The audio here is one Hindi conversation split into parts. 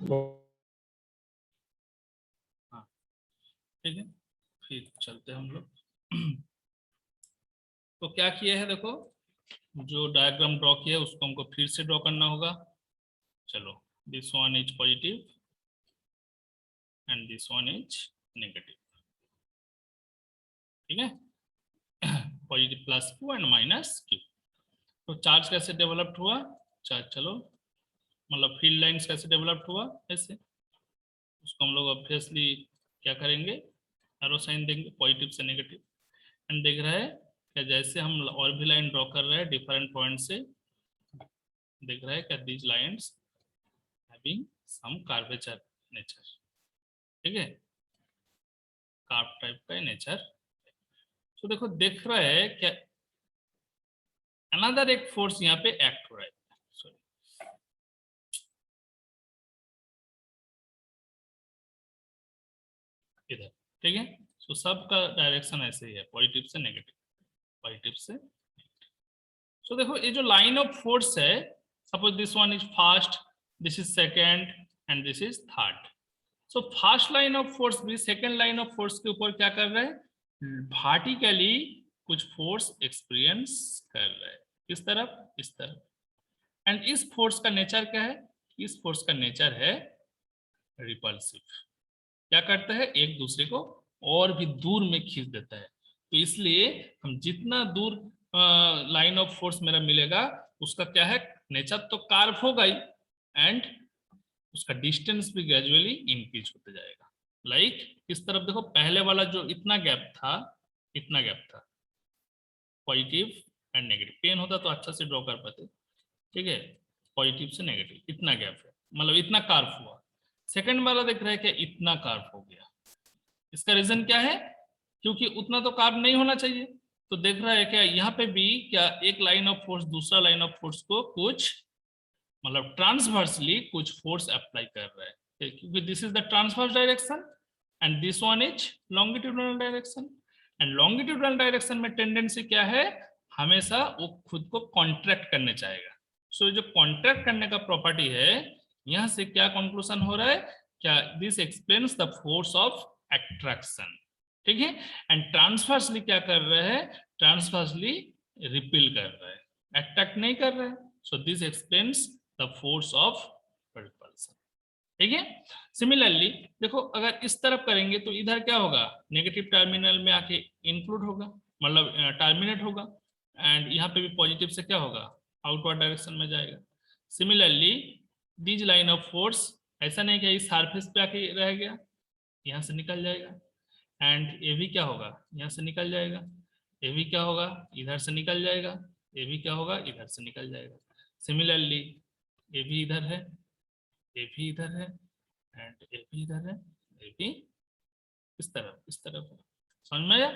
हाँ ठीक है, फिर चलते हैं हम लोग। तो क्या किया है देखो, जो डायग्राम ड्रॉ किया है उसको हमको फिर से ड्रॉ करना होगा। चलो, this one is positive and this one is negative, ठीक है। Positive plus Q and minus Q. तो चार्ज कैसे डेवलप्ड हुआ, चार्ज चलो मतलब फील्ड लाइंस कैसे डेवलप्ड हुआ, ऐसे उसको हम लोग ऑब्वियसली क्या करेंगे, एरो साइन देंगे पॉजिटिव से नेगेटिव। एंड देख रहा है क्या, जैसे हम और भी लाइन ड्रॉ कर रहे हैं डिफरेंट पॉइंट से, देख रहा है क्या, these lines having some curvature nature, ठीक है, कार्व टाइप का नेचर। तो देखो देख रहा है क्या, अनदर एक फोर्स यहाँ पे एक्ट हो रहा है, सॉरी इधर, ठीक है। सो सबका डायरेक्शन ऐसे ही है, पॉजिटिव से नेगेटिव, पॉजिटिव से। सो देखो ये जो लाइन ऑफ फोर्स है, suppose this one is first, this is second and this is third. So first line of force भी सेकेंड लाइन ऑफ फोर्स के ऊपर क्या कर रहा है, वर्टिकली कुछ फोर्स एक्सपीरियंस कर रहा है, किस तरफ, इस तरफ। एंड इस फोर्स का नेचर क्या है, इस फोर्स का नेचर है रिपल्सिव, क्या करता है एक दूसरे को और भी दूर में खींच देता है। तो इसलिए हम जितना दूर लाइन ऑफ फोर्स मेरा मिलेगा, उसका क्या है नेचर, तो कार्व होगा ही, एंड उसका डिस्टेंस भी ग्रेजुअली इंक्रीज होते जाएगा। लाइक इस तरफ देखो, पहले वाला जो इतना गैप था, इतना गैप था पॉजिटिव एंड नेगेटिव, पेन होता तो अच्छा से ड्रॉ कर पाते, ठीक है। पॉजिटिव से नेगेटिव इतना गैप है, मतलब इतना कार्व हुआ। सेकंड वाला देख रहे हैं क्या, इतना कार्व हो गया। इसका रीजन क्या है, क्योंकि उतना तो कार्व नहीं होना चाहिए। तो देख रहा है क्या, यहाँ पे भी क्या एक लाइन ऑफ फोर्स दूसरा लाइन ऑफ फोर्स को कुछ मतलब ट्रांसवर्सली कुछ फोर्स अप्लाई कर रहा है, क्योंकि this is the transverse direction and this one is longitudinal direction. And longitudinal direction में टेंडेंसी क्या है, हमेशा वो खुद को कॉन्ट्रैक्ट करने चाहेगा। सो जो कॉन्ट्रैक्ट करने का प्रॉपर्टी है, यहां से क्या कंक्लूजन हो रहा है, क्या this explains the force of attraction, ठीक है। एंड ट्रांसवर्सली क्या कर रहा है, ट्रांसवर्सली रिपेल कर रहा है, अट्रैक्ट नहीं कर रहा है। So this explains the force of repulsion, ठीक है। सिमिलरली देखो, अगर इस तरफ करेंगे तो इधर क्या होगा, नेगेटिव टर्मिनल में आके इंक्लूड होगा, मतलब टर्मिनेट होगा। एंड यहाँ पे भी पॉजिटिव से क्या होगा, आउटवर्ड डायरेक्शन में जाएगा। Similarly this line of force ऐसा नहीं कि इस सरफेस पे आके रह गया, यहाँ से निकल जाएगा। एंड ये भी क्या होगा, यहाँ से निकल जाएगा। ये भी क्या होगा, इधर से निकल जाएगा। ये भी क्या होगा, इधर से निकल जाएगा। सिमिलरली ये भी इधर है, ये भी इधर है, एंड ये भी इधर है, ये भी इस तरफ है। समझ में आया।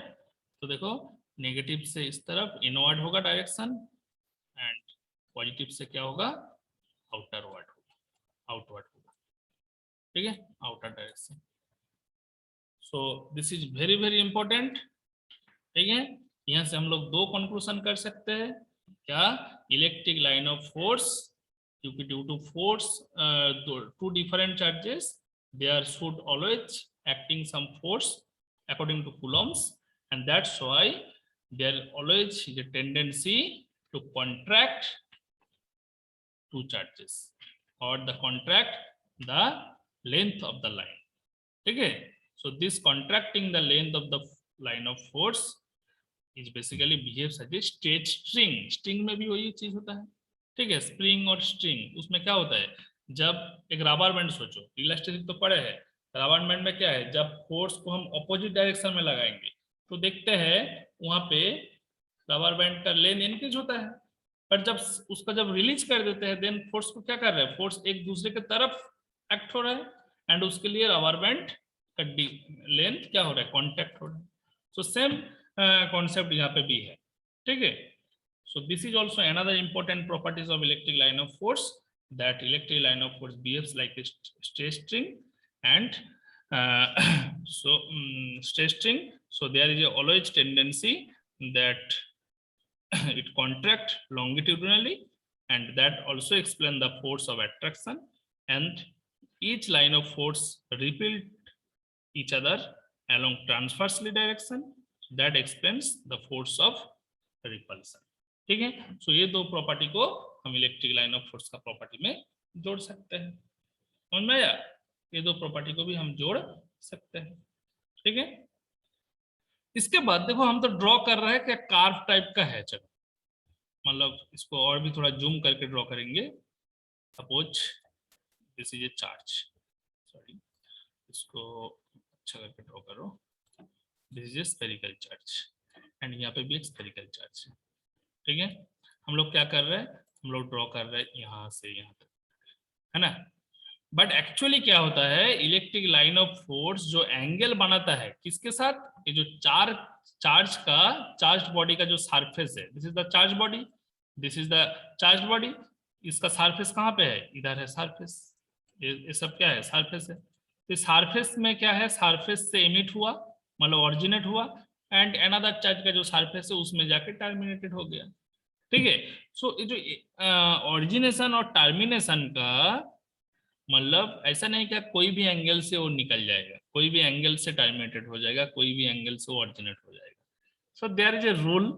तो देखो नेगेटिव से इस तरफ इनवर्ड होगा डायरेक्शन, एंड पॉजिटिव से क्या होगा, आउटरवर्ड होगा, आउटवर्ड होगा, ठीक है, outer direction. So this is very very important, ठीक है। यहाँ से हम लोग दो कंक्लूजन कर सकते हैं, क्या, इलेक्ट्रिक लाइन ऑफ फोर्स, क्योंकि due to force two different charges there should always acting some force according to Coulomb's, and that's why there always is a tendency to contract two charges or the contract the length of the line, ठीक है। so this contracting the length of the line of force is basically behaves as a straight string। String में भी वही चीज होता है, ठीक है, स्प्रिंग और स्ट्रिंग। उसमें क्या होता है, जब एक रबर बैंड सोचो, इलास्टिक तो पड़े है, रबर बैंड में क्या है, जब फोर्स को हम अपोजिट डायरेक्शन में लगाएंगे तो देखते हैं वहां पे रबर बैंड का लेंथ इंक्रीज होता है, पर जब उसका जब रिलीज कर देते हैं देन फोर्स को क्या कर रहे हैं, फोर्स एक दूसरे के तरफ एक्ट हो रहा है, एंड उसके लिए रबर बैंड का लेंथ क्या हो रहा है, कॉन्टेक्ट हो रहा है। सो सेम कॉन्सेप्ट यहाँ पे भी है, ठीक है। सो this is also another important properties of electric line of force, that electric line of force behaves like a straight string, and straight string, so there is a always tendency that it contract longitudinally, and that also explain the force of attraction, and each line of force repel each other along transversely direction, that explains the force of repulsion. ठीक है, सो ये दो प्रॉपर्टी को हम इलेक्ट्रिक लाइन ऑफ फोर्स का प्रॉपर्टी में जोड़ सकते हैं। समझ में आया? ये दो प्रॉपर्टी को भी हम जोड़ सकते हैं। ठीक है, इसके बाद देखो हम तो ड्रॉ कर रहे हैं क्या कार्व टाइप का है। चलो मतलब इसको और भी थोड़ा जूम करके ड्रॉ करेंगे। Suppose this is a charge, sorry इसको अच्छा करके ड्रॉ करो। This is a spherical charge and यहाँ पे भी एक स्फेरिकल चार्ज है। ठीक है, हम लोग क्या कर रहे हैं, हम लोग ड्रॉ कर रहे हैं यहाँ से यहाँ तक, है ना। बट एक्चुअली क्या होता है, इलेक्ट्रिक लाइन ऑफ फोर्स जो एंगल बनाता है किसके साथ, ये जो चार्ज बॉडी का जो सरफेस है, this is the charge body, this is the charge body, इसका सरफेस कहाँ पे है, इधर है सरफेस। ये सब क्या है, सरफेस है। तो सरफेस में क्या है, सरफेस से एमिट हुआ मतलब ऑरिजिनेट हुआ एंड अनदर चार्ज का जो सरफेस है उसमें जाके टर्मिनेटेड हो गया। ठीक है, सो ये जो ऑरिजिनेशन और टर्मिनेशन का मतलब ऐसा नहीं कि कोई भी एंगल से वो निकल जाएगा, कोई भी एंगल से टर्मिनेटेड हो जाएगा, कोई भी एंगल से वो ऑरिजिनेट हो जाएगा। So there is a rule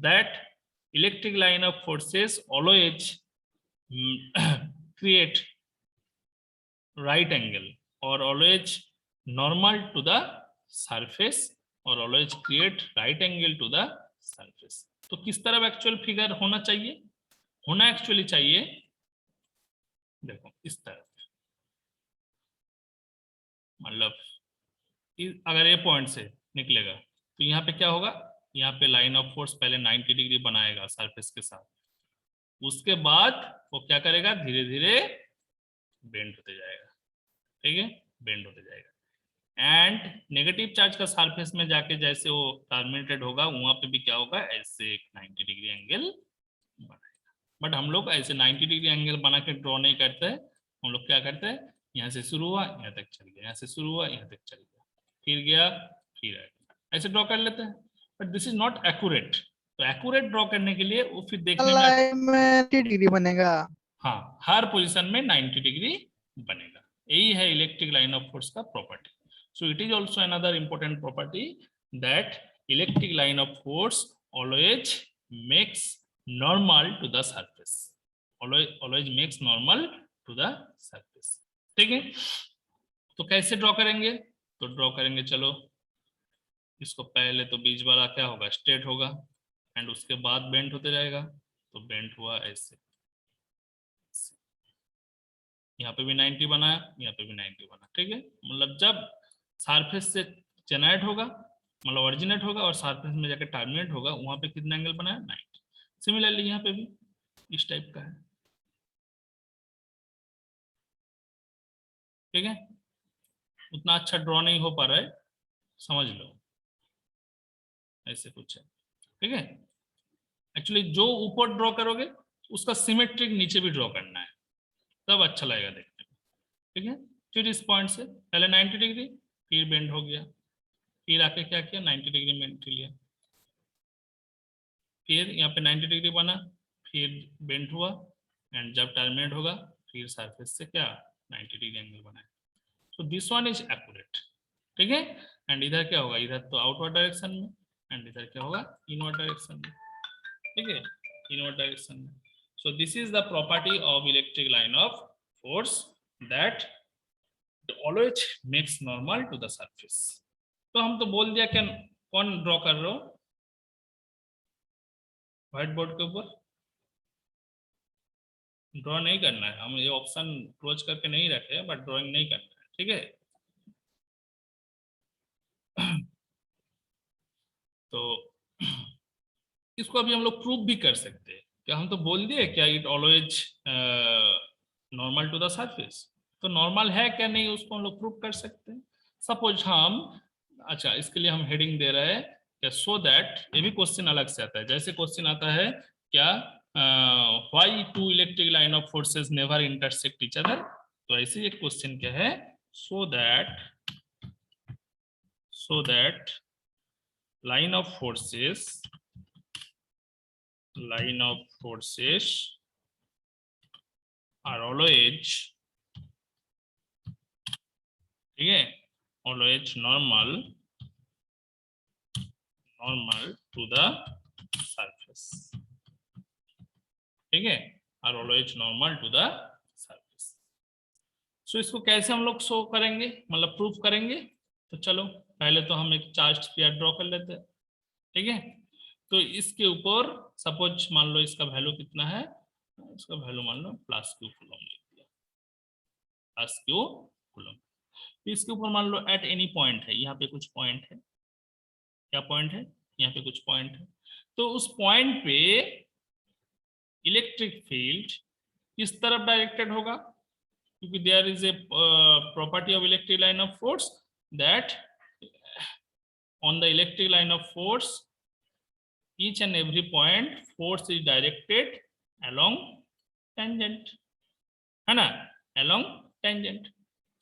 that electric line of forces always create right angle or always normal to the surface or always create right angle to the surface। तो किस तरफ एक्चुअल फिगर होना चाहिए, होना एक्चुअली चाहिए देखो इस तरफ, मतलब अगर ये पॉइंट से निकलेगा तो यहाँ पे क्या होगा, यहाँ पे लाइन ऑफ फोर्स पहले 90 डिग्री बनाएगा सरफेस के साथ, उसके बाद वो क्या करेगा, धीरे धीरे बेंड होते जाएगा। ठीक है, बेंड होते जाएगा एंड नेगेटिव चार्ज का सरफेस में जाके जैसे वो टर्मिनेटेड होगा वहां पे भी क्या होगा, ऐसे एक 90 डिग्री एंगल बनाएगा। बट हम लोग ऐसे 90 डिग्री एंगल बना के ड्रॉ नहीं करते हैं, हम लोग क्या करते हैं, यहाँ से शुरू हुआ यहाँ तक चल गया, यहाँ से शुरू हुआ यहाँ तक चल गया, फिर गया फिर आया, ऐसे ड्रॉ कर लेते हैं। But this is not accurate. तो एक्यूरेट ड्रॉ करने के लिए वो फिर देखने में 90 डिग्री बनेगा। हाँ, हर पोजीशन में 90 डिग्री बनेगा। यही है इलेक्ट्रिक लाइन ऑफ फोर्स का property. So it is also another important property that electric line of force always makes normal to the surface, always makes normal to the surface. ठीक है, तो कैसे ड्रॉ करेंगे, तो ड्रॉ करेंगे, चलो इसको पहले तो बीच वाला क्या होगा, स्ट्रेट होगा एंड उसके बाद बेंड होते जाएगा, तो बेंड हुआ ऐसे, यहाँ पे भी 90 बना, यहाँ पे भी 90 बना। ठीक है, मतलब जब सरफेस से जेनरेट होगा मतलब ओरिजिनेट होगा और सरफेस में जाकर टर्मिनेट होगा वहां पे कितना एंगल बना है, 90। सिमिलरली यहाँ पे भी इस टाइप का है। ठीक है, उतना अच्छा ड्रॉ नहीं हो पा रहा है, समझ लो ऐसे कुछ है। ठीक है, एक्चुअली जो ऊपर ड्रॉ करोगे उसका सिमेट्रिक नीचे भी ड्रॉ करना है, तब अच्छा लगेगा देखने में। ठीक है, फिर इस पॉइंट से पहले 90 डिग्री फिर बेंड हो गया, फिर आके क्या किया, 90 डिग्री बेंड लिया, फिर यहाँ पे 90 डिग्री बना, फिर बेंड हुआ एंड जब टर्मिनेट होगा फिर सरफेस से क्या 90 डिग्री एंगल बनाए। So this one is accurate. ठीक है, एंड इधर क्या होगा, इधर तो आउटवर्ड डायरेक्शन में एंड इधर क्या होगा, इनवर्ड डायरेक्शन में। ठीक है, इनवर्ड डायरेक्शन में। So this is the property of electric line of force that always makes normal to the surface. तो हम तो बोल दिया कि कौन ड्रॉ कर रहे हो व्हाइट बोर्ड के ऊपर, ड्रॉ नहीं करना है, हम ये ऑप्शन क्लोज करके नहीं रखे बट ड्राइंग नहीं करना है। ठीक है, तो इसको अभी हम लोग प्रूव भी कर सकते हैं क्या, हम तो बोल दिए क्या it always normal to the surface, तो नॉर्मल है क्या नहीं उसको हम लोग प्रूव कर सकते हैं। सपोज हम, अच्छा इसके लिए हम हेडिंग दे रहे हैं क्या, सो दैट, ये भी क्वेश्चन अलग से आता है, जैसे क्वेश्चन आता है क्या, why two electric line of forces never intersect each other, तो ऐसे एक क्वेश्चन क्या है, so that line of forces are always ठीक है, always normal to the surface, ठीक है, are always normal to the surface. So इसको कैसे हम लोग शो करेंगे, मतलब प्रूफ करेंगे? तो चलो पहले तो हम एक चार्ज स्फीयर ड्रॉ कर लेते हैं, ठीक है। तो इसके ऊपर सपोज मान लो इसका वैल्यू कितना है, इसका वैल्यू मान लो प्लस क्यू कूलम लिख दिया, प्लस क्यू कूलम। तो इसके ऊपर मान लो एट एनी पॉइंट है, यहाँ पे कुछ पॉइंट है, क्या पॉइंट है, यहाँ पे कुछ पॉइंट है। तो उस पॉइंट पे इलेक्ट्रिक फील्ड किस तरफ डायरेक्टेड होगा, क्योंकि there is a property of electric line of force that on the electric line of force each and every point force is directed along tangent, है ना, along tangent।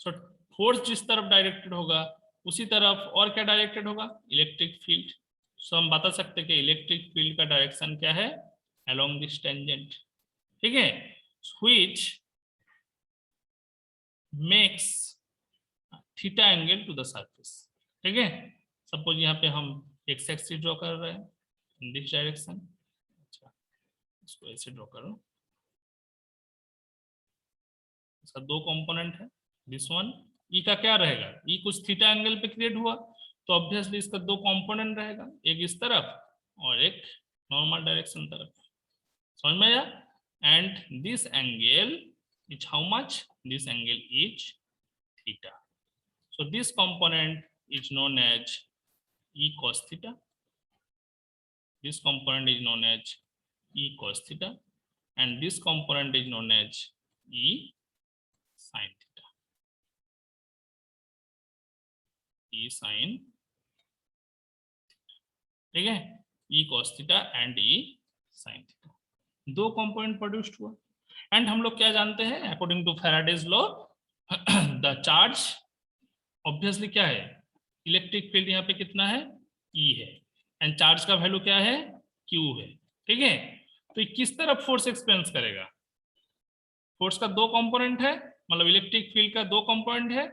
so force जिस तरफ डायरेक्टेड होगा उसी तरफ और क्या डायरेक्टेड होगा, इलेक्ट्रिक फील्ड। सो हम बता सकते हैं कि इलेक्ट्रिक फील्ड का डायरेक्शन क्या है, along this tangent, ठीक है, which makes theta angle to the surface, ठीक है। सपोज यहाँ पे हम एक्स एक्सिस ड्रॉ कर रहे हैं इन दिस डायरेक्शन, अच्छा इसको ऐसे ड्रॉ करो, इसका दो कंपोनेंट है, दिस वन, ई का क्या रहेगा, ई कुछ थीटा एंगल पे क्रिएट हुआ तो ऑब्वियसली इसका दो कंपोनेंट रहेगा, एक इस तरफ और एक नॉर्मल डायरेक्शन तरफ, समझ में आया। And this angle is how much, this angle is theta. So this component is known as E cos theta. This component is known as E cos theta, and this component is known as E sin theta. E sin, ठीक है, E cos theta and E sin theta, दो कंपोनेंट प्रोड्यूस्ड हुआ। एंड हम लोग क्या जानते हैं, according to Faraday's law the charge obviously क्या है, इलेक्ट्रिक फील्ड यहाँ पे कितना है, ई है, एंड चार्ज का वैल्यू क्या है, क्यू है, ठीक है। तो ये किस तरफ फोर्स एक्सपीरियंस करेगा, फोर्स का दो कंपोनेंट है, मतलब इलेक्ट्रिक फील्ड का दो कंपोनेंट है,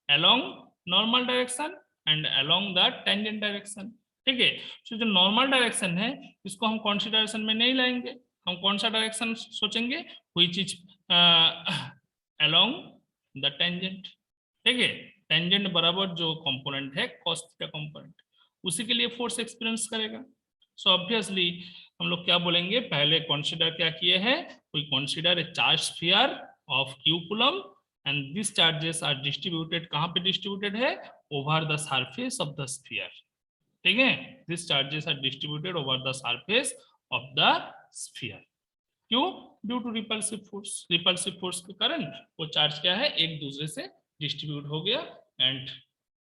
along normal direction and along the tangent direction, ठीक है। तो जो नॉर्मल डायरेक्शन है इसको हम कंसीडरेशन में नहीं लाएंगे, हम कौन सा डायरेक्शन सोचेंगे, which is along the tangent, ठीक है। टेंजेंट बराबर जो कंपोनेंट है cos थीटा कंपोनेंट, उसी के लिए फोर्स एक्सपीरियंस करेगा। सो ऑब्वियसली हम लोग क्या बोलेंगे, पहले कंसीडर क्या किए हैं, we consider a charge sphere of q coulomb and this charges are distributed, कहां पे डिस्ट्रीब्यूटेड है, over the surface of the sphere, ठीक है, this charges are distributed over the surface of the sphere. क्यों, ड्यू टू रिपल्सिव फोर्स के कारण वो चार्ज क्या है, एक दूसरे से डिस्ट्रीब्यूट हो गया, एंड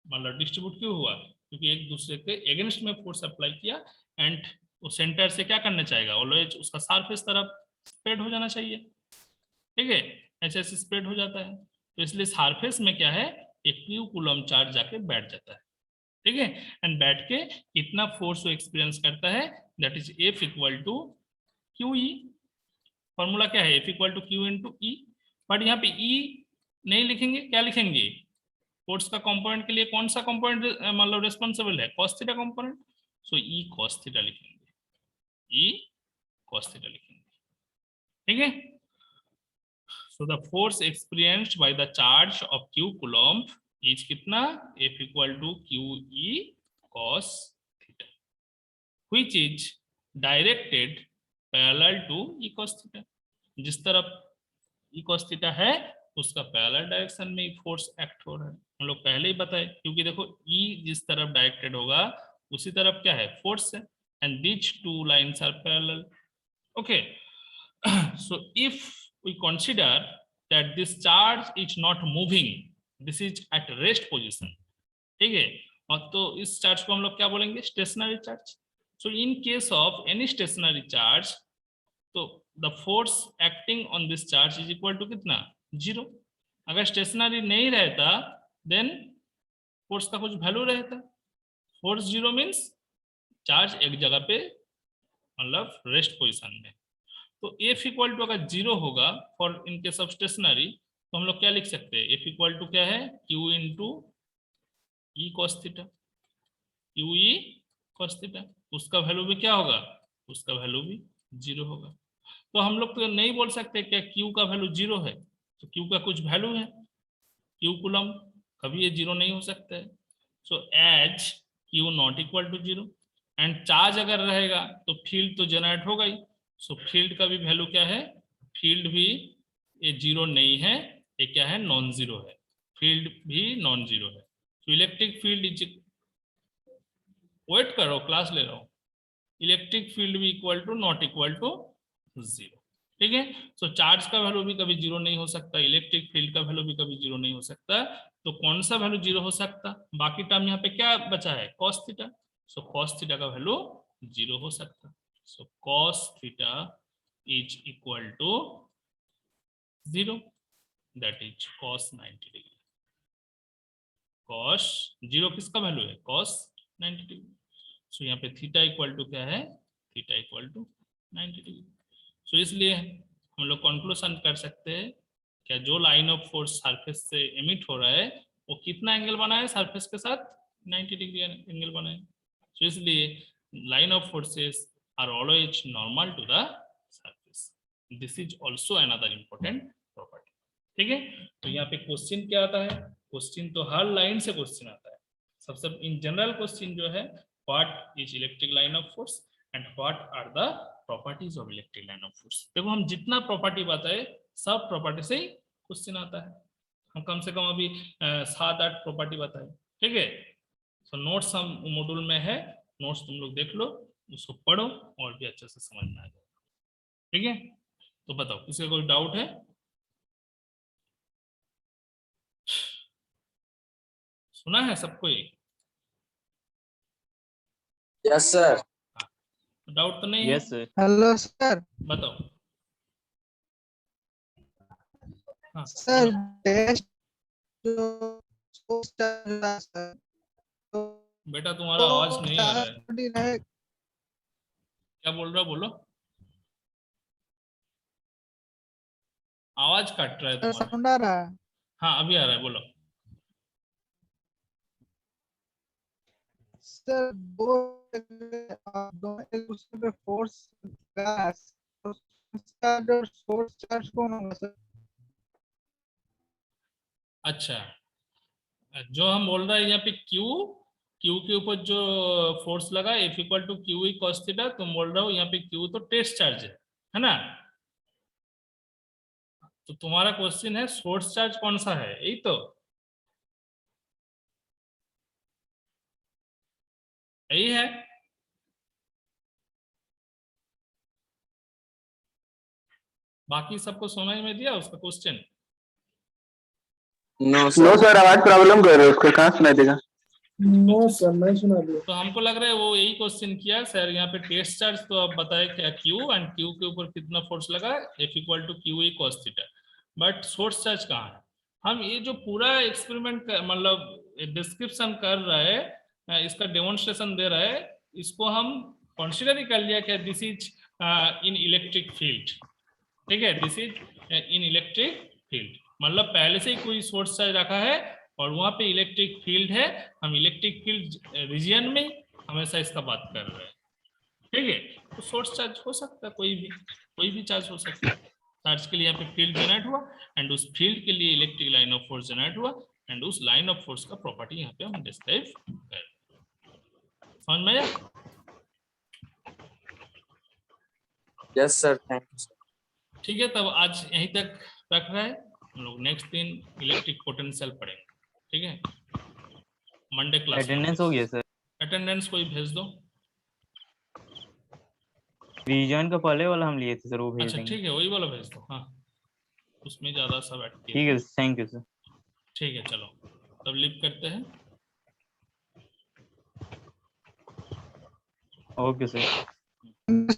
मतलब डिस्ट्रीब्यूट क्यों हुआ, क्योंकि एक दूसरे के अगेंस्ट में फोर्स अप्लाई किया, एंड वो सेंटर से क्या करना चाहेगा, ऑलवेज उसका सरफेस तरफ स्प्रेड हो जाना चाहिए, ठीक है, ऐसे ऐसे स्प्रेड हो जाता है। तो इसलिए सरफेस में क्या है, एक क्यू कूलम चार्ज जाके बैठ जाता है, ठीक है, एंड बैठ के कितना फोर्स वो एक्सपीरियंस करता है, that is F equal to Q E. Formula क्या है, F equal to Q into E, but यहाँ पे ई नहीं लिखेंगे, क्या लिखेंगे, फोर्स का कंपोनेंट के लिए कौन सा कंपोनेंट मतलब रिस्पॉन्सिबल है, cos theta component, so E cos theta लिखेंगे, ई cos थीटा लिखेंगे, ठीक है। So the force experienced by the charge of q coulomb is कितना, F equal to Q E cos theta, which is directed parallel to E cos theta, जिस तरफ ई cos थीटा है उसका पैरेलल डायरेक्शन में फोर्स एक्ट हो रहा है, हम लोग पहले ही बताए, क्योंकि देखो ई जिस तरफ डायरेक्टेड होगा उसी तरफ क्या है, फोर्स है, and these two lines are parallel, okay. So if we consider that this charge is not moving, this is at rest position, ठीक है, और तो इस चार्ज को हम लोग क्या बोलेंगे, stationary charge. So in case of any stationary charge, तो the force acting on this charge is equal to कितना, जीरो। अगर स्टेशनरी नहीं रहता देन फोर्स का कुछ वैल्यू रहता, फोर्स जीरो मींस चार्ज एक जगह पे मतलब रेस्ट पोजीशन में। तो एफ इक्वल टू अगर जीरो होगा for in case of stationary, तो हम लोग क्या लिख सकते हैं, एफ इक्वल टू क्या है, क्यू इंटू ई cos theta, Q E cos theta, उसका वैल्यू भी क्या होगा, उसका वैल्यू भी 0 होगा। तो हम लोग तो नहीं बोल सकते क्या क्यू का वैल्यू 0 है, तो क्यू का कुछ वैल्यू है, क्यू कूलम, कभी ये 0 नहीं हो सकता है। So as Q not equal to 0 and charge अगर रहेगा तो फील्ड तो जनरेट होगा ही। सो फील्ड का भी वैल्यू क्या है, फील्ड भी ये 0 नहीं है, ये क्या है, नॉन जीरो है, फील्ड भी नॉन जीरो है। तो इलेक्ट्रिक फील्ड इज, वेट करो क्लास ले रहा हूँ, इलेक्ट्रिक फील्ड भी equal to not equal to 0। ठीक है, सो चार्ज का वैल्यू भी कभी 0 नहीं हो सकता, इलेक्ट्रिक फील्ड का वैल्यू भी कभी 0 नहीं हो सकता। तो कौन सा वैल्यू 0 हो सकता, बाकी टर्म यहाँ पे क्या बचा है, cos theta. So cos theta का वैल्यू 0 हो सकता। So cos theta is equal to 0, that is cos 90 degree. cos 0 किसका वैल्यू है, cos 90 डिग्री। सो यहाँ पे थीटा इक्वल टू क्या है, थीटा इक्वल टू 90 डिग्री। सो इसलिए हम लोग कंक्लूजन कर सकते हैं क्या, जो लाइन ऑफ फोर्स सरफेस से एमिट हो रहा है वो कितना एंगल बना है सरफेस के साथ, 90 डिग्री एंगल बना है। सो इसलिए line of forces are always normal to the surface, this is also another important property. ठीक है, तो यहाँ पे क्वेश्चन क्या आता है, क्वेश्चन तो हर लाइन से क्वेश्चन आता है। सबसे इन जनरल क्वेश्चन जो है, what is electric line of force and what are the properties of electric line of force. देखो हम जितना प्रॉपर्टी बताए सब प्रॉपर्टी से ही क्वेश्चन आता है। हम कम से कम अभी 7-8 प्रॉपर्टी बताए। ठीक है, सो नोट्स हम मॉड्यूल में है, नोट्स तुम लोग देख लो, उसको पढ़ो और भी अच्छे से समझ में आ जाएगा। ठीक है, तो बताओ किसी का कोई डाउट है, सुना है सबको ये, यस सर। डाउट तो नहीं है? Yes sir. Hello sir. बताओ। हाँ सर बोलो। टेस्ट जो सोर्स चल रहा है सर, तो बेटा तुम्हारा आवाज नहीं आ रहा है, रहे क्या बोल रहा, बोलो, आवाज कट रहा है सर, तुम्हारा। साउंड आ रहा है हाँ अभी आ रहा है, बोलो। सर। दो एक दूसरे पे फोर्स लगा, तो उसका जो सोर्स चार्ज कौन होगा सर? अच्छा, जो हम बोल रहे हैं यहाँ पे Q, Q के ऊपर जो फोर्स लगा F equal to Q E cos theta, तुम बोल रहे हो यहाँ पे Q तो टेस्ट चार्ज है ना। तो तुम्हारा क्वेश्चन है सोर्स चार्ज कौन सा है, यही तो, यही है। बाकी सबको समझ में दिया उसका question? No no sir. Sir, आवाज प्रॉब्लम कर रहे हो, उसको कहाँ सुनाई देगा? नो सर, नहीं सुना दिया। तो हमको लग रहा है वो यही क्वेश्चन किया सर, यहाँ पे टेस्ट चार्ज तो आप बताए क्या, Q एंड Q के ऊपर कितना फोर्स लगा, F equal to Q E cos theta, but source charge कहाँ है। हम ये जो पूरा एक्सपेरिमेंट मतलब डिस्क्रिप्शन कर रहा है, इसका डेमोन्स्ट्रेशन दे रहा है, इसको हम कंसिडर ही कर लिया क्या, this is in electric field. ठीक है, this is in electric field, मतलब पहले से ही कोई सोर्स चार्ज रखा है और वहां पे इलेक्ट्रिक फील्ड है, हम इलेक्ट्रिक फील्ड रीजियन में हमेशा इसका बात कर रहे हैं। ठीक है, तो सोर्स चार्ज हो सकता है, कोई भी चार्ज हो सकता है। चार्ज के लिए यहाँ पे फील्ड जनरेट हुआ एंड उस फील्ड के लिए electric line of force generate हुआ एंड उस लाइन ऑफ फोर्स का प्रॉपर्टी यहाँ पे हम डिस्क्राइब कर, समझ में आया? Yes sir, thank you sir. ठीक है, तब आज यहीं तक रख रहे हैं, हम लोग नेक्स्ट दिन इलेक्ट्रिक पोटेंशियल पढ़ेंगे। ठीक है, मंडे क्लास अटेंडेंस हो गया सर? अटेंडेंस कोई भेज दो। रिजॉइन का पहले वाला हम लिए थे सर, वो भेज अच्छा देंगे। ठीक है, वही वाला भेज दो, हाँ उसमें ज्यादा सब एक्टिव। ठीक है, थैंक यू सर। ठीक है, चलो तब लिव करते हैं। Okay sir.